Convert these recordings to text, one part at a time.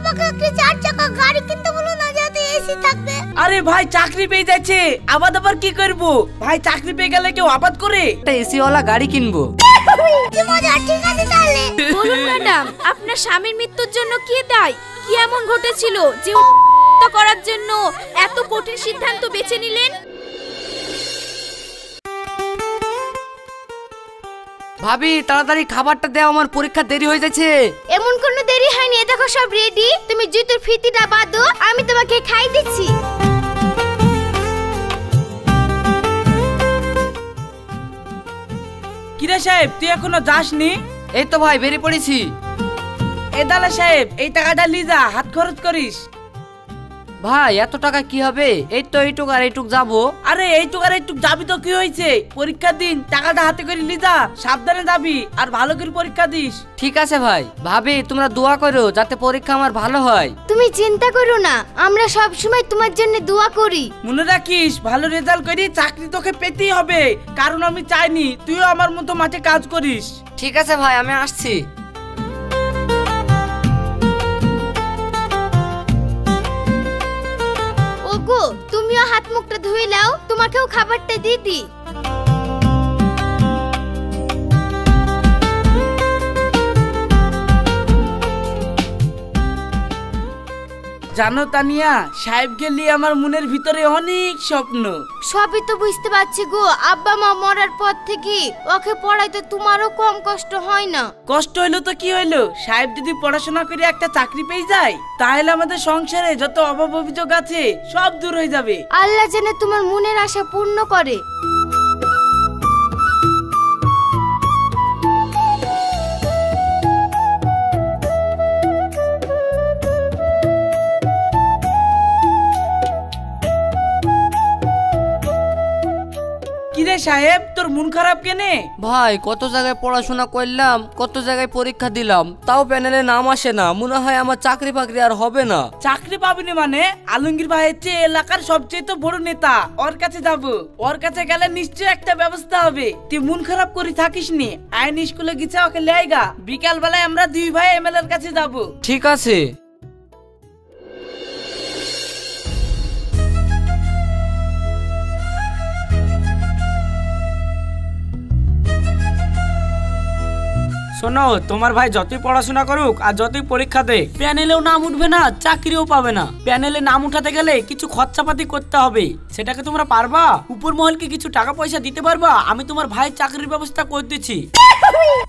আমাকে একটা 4 চাকা গাড়ি কিনতে বলো না, যাতে এসি থাকবে। আরে ভাই চাকরি পেয়ে যাচ্ছে, আবাদ আবার কি করব? ভাই চাকরি পেয়ে গেলে কেউ আবাদ করে? একটা এসি ওয়ালা গাড়ি কিনবো। কি মজা, ঠিক আছে তাহলে। বলুন ম্যাডাম, আপনার স্বামীর মৃত্যুর জন্য কি দায়ী? কি এমন ঘটেছিল যে করার জন্য এত কঠিন সিদ্ধান্ত বেছে নিলেন? ভাবি তাড়াতাড়ি খাবারটা দাও, আমার পরীক্ষা দেরি হয়ে যাচ্ছে। এমন কোনো দেরি হয়নি, দেখো সব রেডি। তুমি জুতোর ফিতিটা বাঁধো, আমি তোমাকে খাই দিচ্ছি। কিরে সাহেব, তুই এখনো যাসনি? এই তো ভাই বেরিয়ে পড়েছি। এ দালা সাহেব, এই টাকাটা লিজা, হাত খরচ করিস। ভাই এত টাকা কি হবে? এই তো এইটুক আর এইটুক যাবো। আরে এইটুক আর এইটুক যাবি তো কি হয়েছে? পরীক্ষার দিন টাকাটা হাতে করে লিজা, সাবধানে যাবি আর ভালো করে পরীক্ষা দিস। ঠিক আছে ভাই। ভাবি তোমরা দোয়া করো যাতে পরীক্ষা আমার ভালো হয়। তুমি চিন্তা করো না, আমরা সব সময় তোমার জন্য দোয়া করি। মনে রাখিস, ভালো রেজাল্ট করি চাকরি তোকে পেতেই হবে, কারণ আমি চাইনি তুইও আমার মতো মাঠে কাজ করিস। ঠিক আছে ভাই, আমি আসছি। ওগো, তুমিও হাত মুখটা ধুয়ে নাও, তোমাকেও খাবারটা দিয়ে দিই। জানো তানিয়া, সাহেবকে নিয়ে আমার মনের ভিতরে অনেক স্বপ্ন। সবই তো বুঝতে পারছি গো, আব্বা মা মরার পর থেকে ওকে পড়াইতে তোমারও কম কষ্ট হয় না। কষ্ট হইলো তো কি হইলো, সাহেব যদি পড়াশোনা করে একটা চাকরি পেয়ে যায়, তাহলে আমাদের সংসারে যত অভাব অভিযোগ আছে সব দূর হয়ে যাবে। আল্লাহ যেন তোমার মনের আশা পূর্ণ করে। কিরে সাহেব, তোর মন খারাপ কেনে? ভাই কত জায়গায় পড়াশোনা করলাম, কত জায়গায় পরীক্ষা দিলাম, তাও প্যানেলে নাম আসে না। মনে হয় আমার চাকরি বাকরি আর হবে না। চাকরি পাবিনি মানে? আলমগীর ভাই হচ্ছে এলাকার সবচেয়ে তো বড় নেতা, ওর কাছে যাব। ওর কাছে গেলে নিশ্চয়ই একটা ব্যবস্থা হবে। তুই মন খারাপ করে থাকিস নি, আইন স্কুলে গেছে ওকে লেগা। বিকাল বেলায় আমরা দুই ভাই এমএলএ এর কাছে যাব। ঠিক আছে। শোনো, তোমার ভাই যতই পড়াশোনা করুক আর যতই পরীক্ষা দেয়, প্যানেলেও নাম উঠবে না, চাকরিও পাবে না। প্যানেলে নাম উঠাতে গেলে কিছু খরচাপাতি করতে হবে, সেটাকে তোমরা পারবা? উপর মহলকে কিছু টাকা পয়সা দিতে পারবা? আমি তোমার ভাই চাকরির ব্যবস্থা করে দিচ্ছি।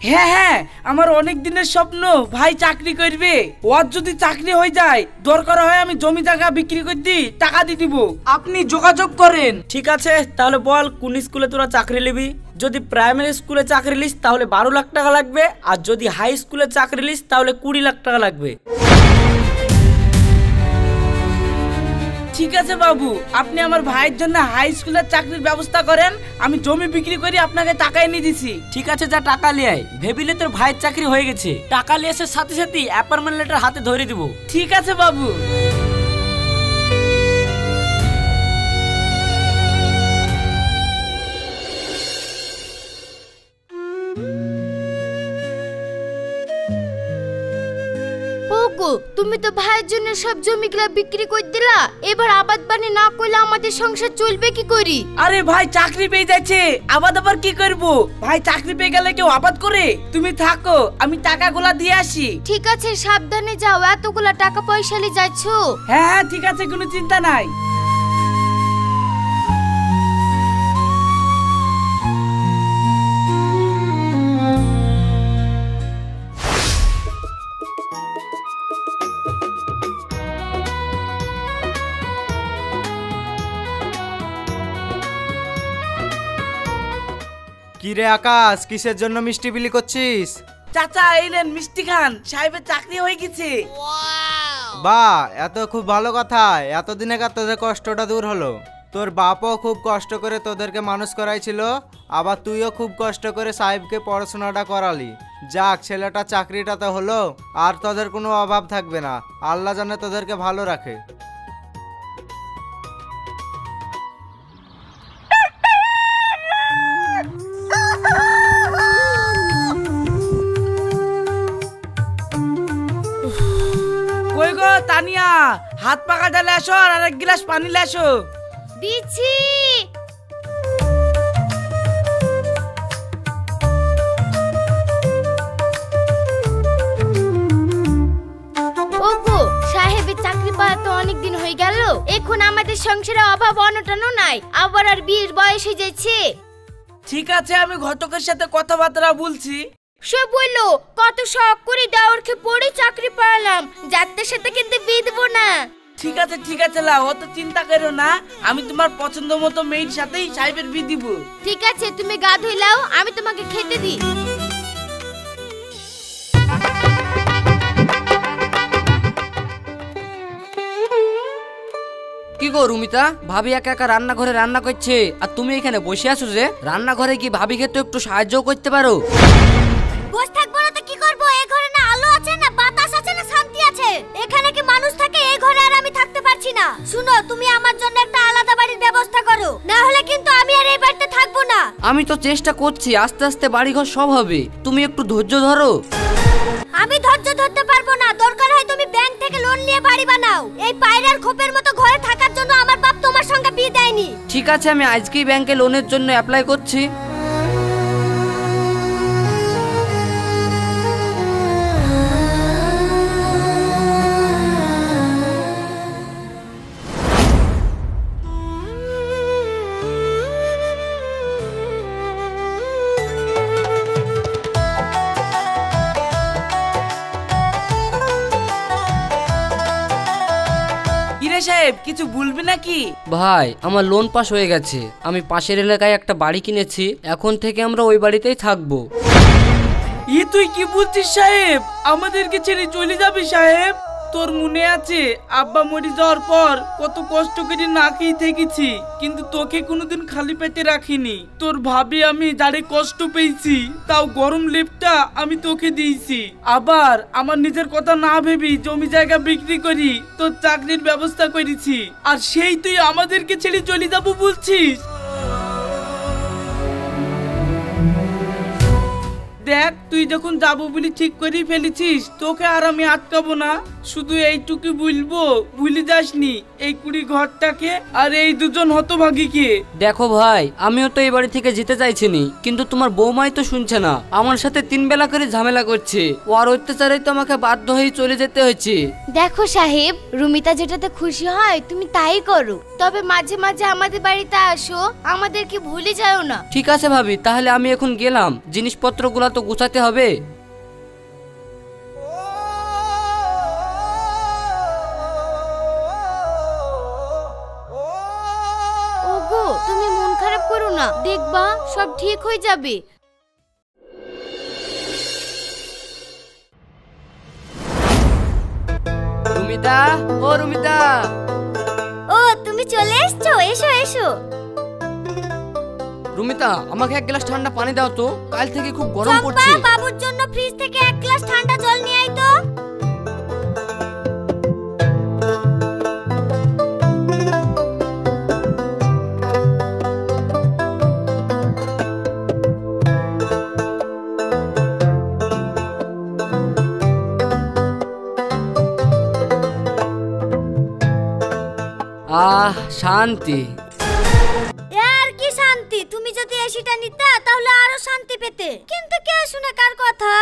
হ্যাঁ হ্যাঁ, আমার অনেক দিনের স্বপ্ন ভাই চাকরি করবে। ওর যদি চাকরি হয়ে যায়, দরকার হয় আমি জমি জায়গা বিক্রি করে দিই, টাকা দিয়ে দিব। আপনি যোগাযোগ করেন। ঠিক আছে, তাহলে বল কোন স্কুলে তোরা চাকরি নিবি? যদি প্রাইমারি স্কুলে চাকরি লিস তাহলে 12 লাখ টাকা লাগবে, আর যদি হাই স্কুলে চাকরি লিস তাহলে 20 লাখ টাকা লাগবে। ঠিক আছে বাবু, আপনি আমার ভাইয়ের জন্য হাই স্কুলের চাকরির ব্যবস্থা করেন, আমি জমি বিক্রি করে আপনাকে টাকা এনে দিছি। ঠিক আছে, যা টাকা নিয়ে আয়। ভেবিলে তোর ভাইয়ের চাকরি হয়ে গেছে, টাকা নিয়ে এসে সাথে সাথে অ্যাপয়েন্টমেন্ট লেটার হাতে ধরে দিব। ঠিক আছে বাবু। ওগো, তুমি তো ভাইয়ের জন্য সব জমিগুলা বিক্রি করে দিলা, এবার আবাদ বাণী না করলে আমাদের সংসার চলবে কি করি? আরে ভাই চাকরি পেয়ে যাচ্ছে, আবাদ আবার কি করব? ভাই চাকরি পেয়ে গেলে কেউ আবাদ করে? তুমি থাকো, আমি টাকাগুলা দিয়ে আসি। ঠিক আছে, সাবধানে যাও, এতগুলা টাকা পয়সা নিয়ে যাচ্ছো। হ্যাঁ হ্যাঁ ঠিক আছে, কোনো চিন্তা নাই। কিরে আকাশ, কিসের জন্য মিষ্টি বিলি করছিস? চাচা এই নেন মিষ্টি খান, সাহেবের চাকরি হয়ে গেছে। বাহ, এত খুব ভালো কথা। এতদিনে কার তোদের কষ্টটা দূর হলো। তোর বাপও খুব কষ্ট করে তোদেরকে মানুষ করাইছিল, আবার তুইও খুব কষ্ট করে সাহেবকে পড়াশোনাটা করালি। যাক, ছেলেটা চাকরিটা তো হলো, আর তোদের কোনো অভাব থাকবে না। আল্লাহ জানে তোদেরকে ভালো রাখে। কই গো তানিয়া, হাত পাকা ঢালে আসো আর আরেক গ্লাস পানি লে আসো। দিচ্ছি। ওগো, সাহেবের চাকরি পাওয়া তো অনেক দিন হয়ে গেল, এখন আমাদের সংসারে অভাব অনটনও নাই, আবার আর বিয়ের বয়স হয়ে যাচ্ছে। ঠিক আছে, আমি ঘটকের সাথে কথাবার্তা বলছি। সে বললো কত শখ করে দেওয়ারকে পড়ে চাকরি পালাম, যাত্রার সাথে কিন্তু বিয়ে দেবো না। ঠিক আছে লাও, অত চিন্তা করো না, আমি তোমার পছন্দ মতো মেয়ের সাথেই সাহেবের বিয়ে দিব। ঠিক আছে, তুমি গা ধুই লাও, আমি তোমাকে খেতে দিই। কি গো রুমিতা, ভাবি একা একা রান্নাঘরে রান্না করছে আর তুমি এখানে বসে আছো যে? রান্নাঘরে কি ভাবিকে তো একটু সাহায্য করতে পারো? বস থাকবো না তো কি করব? এই ঘরে না আলো আছে, না বাতাস আছে, না শান্তি আছে। এখানে কি মানুষ থাকে? এই ঘরে আর আমি থাকতে পারছি না। শুনো, তুমি আমার জন্য একটা আলাদা বাড়ির ব্যবস্থা করো, না হলে কিন্তু আমি আর এই বাড়িতে থাকবো না। আমি তো চেষ্টা করছি, আস্তে আস্তে বাড়িঘর সব হবে, তুমি একটু ধৈর্য ধরো। আমি ধৈর্য ধরতে পারবো না, দরকার হয় তুমি ব্যাংক থেকে লোন নিয়ে বাড়ি বানাও। এই পায়রার খোপের মতো ঘরে থাকার জন্য আমার বাপ তোমার সঙ্গে বিয়ে দেয়নি। ঠিক আছে, আমি আজকেই ব্যাংকে লোনের জন্য অ্যাপ্লাই করছি। সাহেব, কিছু বলবি নাকি? ভাই, আমার লোন পাস হয়ে গেছে, আমি পাশের এলাকায় একটা বাড়ি কিনেছি, এখন থেকে আমরা ওই বাড়িতেই থাকবো। তুই কি বলছিস সাহেব? আমাদেরকে ছেড়ে চলে যাবি সাহেব? তোর মনে আছে আব্বা মরে যাওয়ার পর কত কষ্ট করে না খেয়ে থেকেছি, কিন্তু তোকে কোনোদিন খালি পেটে রাখিনি। তোর ভাবি আমি যারে কষ্ট পেয়েছি, তাও গরম লেপটা আমি তোকে দিয়েছি। আবার আমার নিজের কথা না ভেবি জমি জায়গা বিক্রি করি তোর চাকরির ব্যবস্থা করেছি, আর সেই তুই আমাদেরকে ছেড়ে চলে যাবো বলছিস? দেখ, তুই যখন যাবো বলি ঠিক করে ফেলেছিস, তোকে আর আমি আটকাবো না। শুধু এইটুকু বলবো, ভুলে যাসনি এই কুড়ি ঘরটাকে আর এই দুজন হতভাগীকে। দেখো ভাই, আমিও তো এই বাড়ি থেকে যেতে চাইছিনি, কিন্তু তোমার বৌমাই তো শুনছে না, আমার সাথে 3 বেলা করে ঝামেলা করছে, ওর অত্যাচারে তো আমাকে বাধ্য হয়ে চলে যেতে হয়েছে। দেখো সাহেব, রুমিতা যেটাতে খুশি হয় তুমি তাই করো, তবে মাঝে মাঝে আমাদের বাড়িতে আসো, আমাদেরকে ভুলে যাও না। ঠিক আছে ভাবি, তাহলে আমি এখন গেলাম, জিনিসপত্রগুলো তো গুছাতে হবে। ওগো, তুমি মন খারাপ করো না, দেখবা সব ঠিক হয়ে যাবে। রুমিতা, ও রুমিতা। ও, তুমি চলে এসছো, এসো এসো। রুমিতা, আমাকে 1 গ্লাস ঠান্ডা পানি দাও তো, কাল থেকে খুব গরম পড়ছে। বাবুর জন্য ফ্রিজ থেকে 1 গ্লাস ঠান্ডা জল নিয়ে আই তো। শান্তি। আর কি শান্তি, তুমি যদি এসিটা নিতা তাহলে আরো শান্তি পেতে, কিন্তু কে শুনে কার কথা।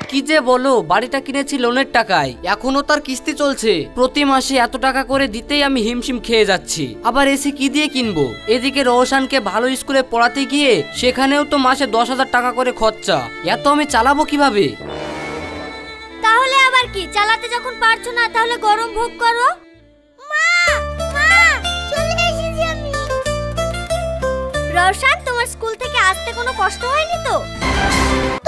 কি যে বলো, বাড়িটা কিনেছি লোনের টাকায়, এখনো তার কিস্তি চলছে, প্রতি মাসে এত টাকা করে দিতেই আমি হিমশিম খেয়ে যাচ্ছি, আবার এসি কি দিয়ে কিনবো? এদিকে রওশানকে ভালো স্কুলে পড়াতে গিয়ে সেখানেও তো মাসে 10,000 টাকা করে খরচা, এত আমি চালাবো কিভাবে? তাহলে আবার কি, চালাতে যখন পারছো না তাহলে গরম ভোগ করো। রওশান, তোমার স্কুল থেকে আসতে কোনো কষ্ট হয়নি তো?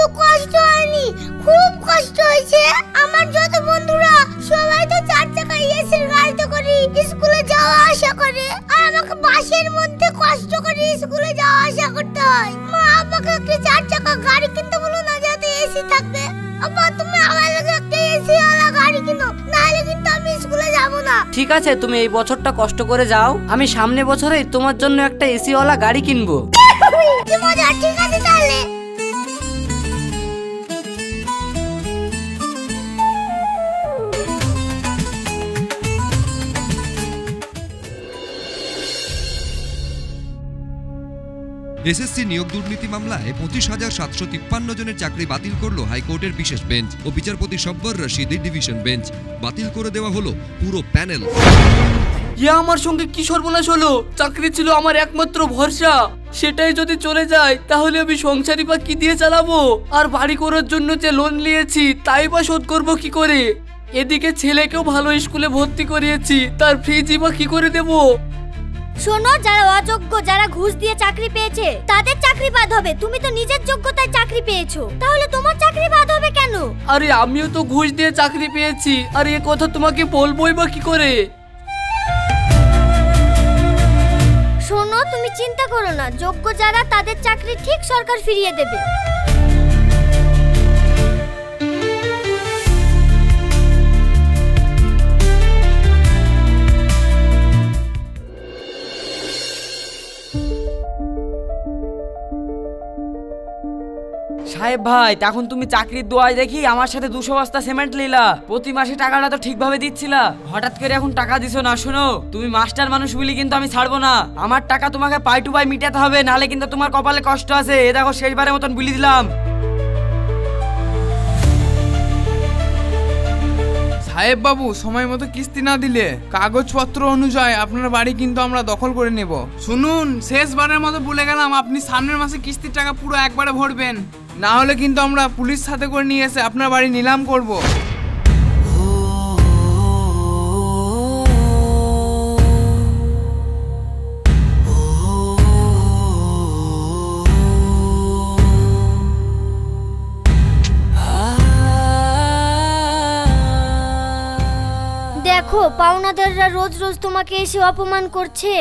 তো কষ্ট হয়নি, খুব কষ্ট হয়েছে। আমার যত বন্ধুরা সবাই তো 4 চাকা এসির গাড়িতে করে স্কুলে যাওয়া আসা করে, আর আমাকে বাসের মধ্যে কষ্ট করে স্কুলে যাওয়া আসা করতে হয়। মা আমাকে একটা 4 চাকা গাড়ি কিনতে বলো না, যাতে এসি থাকবে। আব্বা, তুমি আমার লাগে একটা এসি ওয়ালা গাড়ি কিনো, নাহলে কিন্তু আমি স্কুলে যাব না। ঠিক আছে, তুমি এই বছরটা কষ্ট করে যাও, আমি সামনে বছরেই তোমার জন্য একটা এসি ওয়ালা গাড়ি কিনবো। কি মজা, ঠিক আছে তাহলে। এসএসসি নিয়োগ দুর্নীতি মামলায় 25,753 জনের চাকরি বাতিল করল হাইকোর্টের বিশেষ বেঞ্চ ও বিচারপতি সব্বর রশিদের ডিভিশন বেঞ্চ। বাতিল করে দেওয়া হলো পুরো প্যানেল। ইয়া আমার সঙ্গে কি সর্বনাশ হলো! চাকরি ছিল আমার একমাত্র ভরসা, সেটাই যদি চলে যায় তাহলে আমি সংসারই বা কি দিয়ে চালাবো? আর বাড়ি করার জন্য যে লোন নিয়েছি তাই বা শোধ করবো কি করে? এদিকে ছেলেকেও ভালো স্কুলে ভর্তি করিয়েছি, তার ফিজই বা কি করে দেবো? শোনো, যারা অযোগ্য, যারা ঘুষ দিয়ে চাকরি পেয়েছে তাদের চাকরি বাদ হবে। তুমি তো নিজের যোগ্যতায় চাকরি পেয়েছো, তাহলে তোমার চাকরি বাদ হবে কেন? আরে আমিও তো ঘুষ দিয়ে চাকরি পেয়েছি, আর এ কথা তোমাকে বলবোই বা কি করে? শোনো, তুমি চিন্তা করো না, যোগ্য যারা তাদের চাকরি ঠিক সরকার ফিরিয়ে দেবে। সাহেব ভাই, তখন তুমি চাকরির দোয়ায় দেখি আমার সাথে 200 বস্তা সিমেন্ট নিলা, প্রতি মাসে টাকাটা তো ঠিকভাবে দিচ্ছিলা, হঠাৎ করে এখন টাকা দিছো না। শোনো, তুমি মাস্টার মানুষ বলি কিন্তু আমি ছাড়বো না। আমার টাকা তোমাকে পাই টু পাই মিটাতে হবে, নাহলে কিন্তু তোমার কপালে কষ্ট আছে। এ দেখো, শেষবারের মতন বলে দিলাম। সাহেব বাবু, সময় মতো কিস্তি না দিলে কাগজপত্র অনুযায়ী আপনার বাড়ি কিন্তু আমরা দখল করে নেব। শুনুন, শেষবারের মতো বলে গেলাম, আপনি সামনের মাসে কিস্তির টাকা পুরো একবারে ভরবেন, না হলে কিন্তু আমরা পুলিশ সাথে করে নিয়ে এসে আপনার বাড়ি নিলাম করব। দেখো, পাওনাদাররা রোজ রোজ তোমাকে এসে অপমান করছে,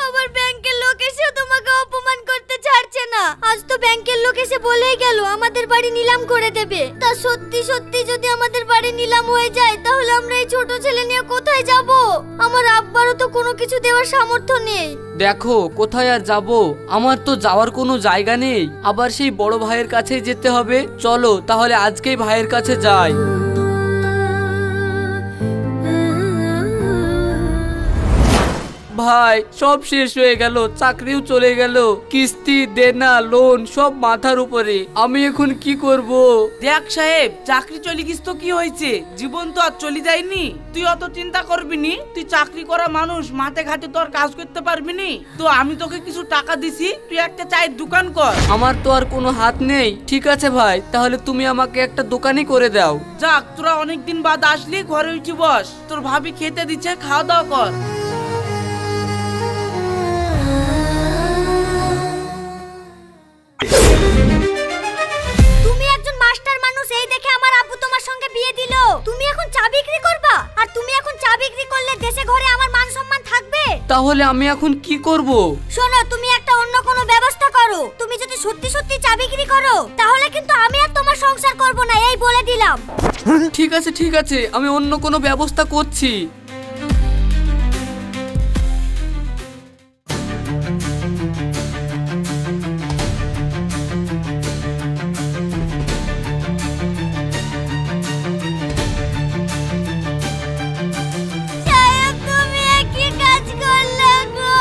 আবার ব্যাংকের লোক এসে তোমাকে অপমান করতে ছাড়ছে না। আজ তো ব্যাংকের লোক এসে বলেই গেল আমাদের বাড়ি নিলাম করে দেবে। তা সত্যি সত্যি যদি আমাদের বাড়ি নিলাম হয়ে যায়, তাহলে আমরা এই ছোট ছেলে নিয়ে কোথায় যাব? আমার আব্বারও তো কোনো কিছু দেওয়ার সামর্থ্য নেই। দেখো, কোথায় আর যাব? আমার তো যাওয়ার কোনো জায়গা নেই, আবার সেই বড় ভাইয়ের কাছেই যেতে হবে। চলো তাহলে আজকেই ভাইয়ের কাছে যাই। ভাই, সব শেষ হয়ে গেল, চাকরিও চলে গেল, কিস্তি দেনা লোন সব মাথার উপরে। আমি এখন কি করব? দেখ সাহেব, চাকরি চলে গিস তো কি হয়েছে, জীবন তো আর চলে যায়নি। তুই অত চিন্তা করবি নি, তুই চাকরি করা মানুষ, মাঠে ঘাটে তো আর কাজ করতে পারবি নি। তো আমি তোকে কিছু টাকা দিছি, তুই একটা চায়ের দোকান কর। আমার তো আর কোনো হাত নেই। ঠিক আছে ভাই, তাহলে তুমি আমাকে একটা দোকানই করে দাও। যাক, তোরা অনেকদিন বাদ আসলি, ঘরে উঠি বস, তোর ভাবি খেতে দিচ্ছে, খাওয়া দাওয়া কর। তুমি একজন মাস্টার মানুষ, এই দেখে আমার আব্বু তোমার সঙ্গে বিয়ে দিল। তুমি এখন চা বিক্রি করবা, আর তুমি এখন চা বিক্রি করলে দেশে ঘরে আমার মান সম্মান থাকবে? তাহলে আমি এখন কি করব? শোনো, তুমি একটা অন্য কোনো ব্যবস্থা করো। তুমি যদি সত্যি সত্যি চা বিক্রি করো, তাহলে কিন্তু আমি আর তোমার সংসার করব না, এই বলে দিলাম। ঠিক আছে ঠিক আছে, আমি অন্য কোনো ব্যবস্থা করছি। সাহেব, তুমি কি কাজ করলে গো?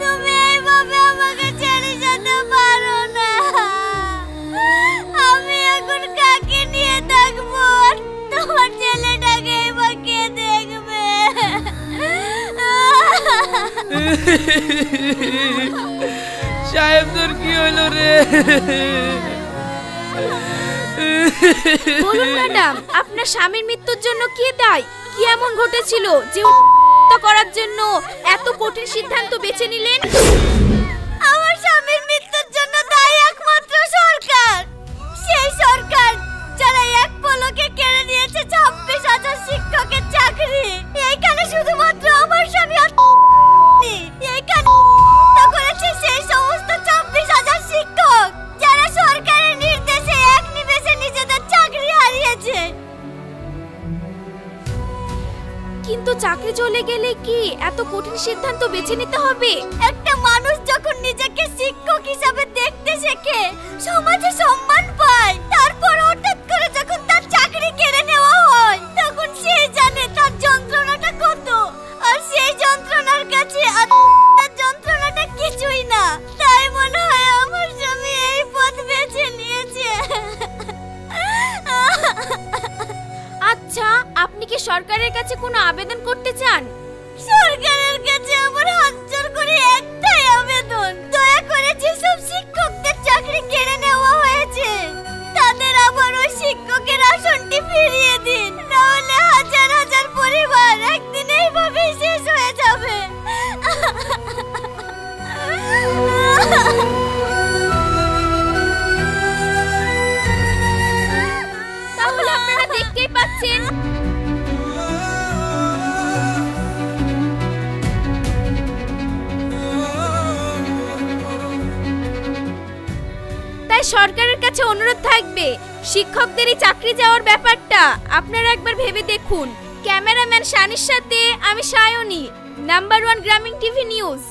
তুমি এইভাবে আমাকে ছেড়ে যেতে পারো না। আমি এখন কাকে নিয়ে থাকবো? তোমার ছেলেটাকে এবার কে দেখবে? সাহেব, তোর কি হলো রে? বলুন ম্যাডাম, আপনার স্বামীর মৃত্যুর জন্য কে দায়ী? কি এমন ঘটেছিল যে করার জন্য এত কঠিন সিদ্ধান্ত বেছে নিলেন? আমার স্বামীর মৃত্যুর জন্য দায়ী একমাত্র সরকার। সেই সরকার যারা এক পলকে কেড়ে নিয়েছে 26,000 শিক্ষকের চাকরি। এইখানে শুধুমাত্র আমার স্বামী এইখানে করেছে সেই সমস্ত 26,000 শিক্ষক যারা সরকারের নির্দেশে এক নিমেষে নিজেদের চাকরি হারিয়েছে। কিন্তু চাকরি চলে গেলে কি এত কঠিন সিদ্ধান্ত বেছে নিতে হবে? একটা মানুষ যখন নিজেকে শিক্ষক হিসাবে দেখতে শেখে, সমাজে সম্মান পায়, তারপর হঠাৎ করে যখন তার চাকরি কেড়ে নেওয়া হয়, তখন সে জানে তার যন্ত্রণাটা কত। আর সেই যন্ত্রণার কাছে তার যন্ত্রণাটা কিছুই না। কি সরকারের কাছে কোনো আবেদন করতে চান? সরকারের কাছে আমার হাত জোড় করে একটাই আবেদন, দয়া করে যেসব শিক্ষকদের চাকরি কেড়ে নেওয়া হয়েছে তাদের আবার ওই শিক্ষকের আসনটি ফিরিয়ে দিন, নাহলে হাজার হাজার পরিবার একদিন এইভাবে শেষ হয়ে যাবে। তাহলে আপনারা দেখতেই পাচ্ছেন তাই সরকারের কাছে অনুরোধ থাকবে, শিক্ষকদের এই চাকরি যাওয়ার ব্যাপারটা আপনারা একবার ভেবে দেখুন। ক্যামেরাম্যান শানির সাথে আমি সায়নী, নাম্বার 1 গ্রামীণ টিভি নিউজ।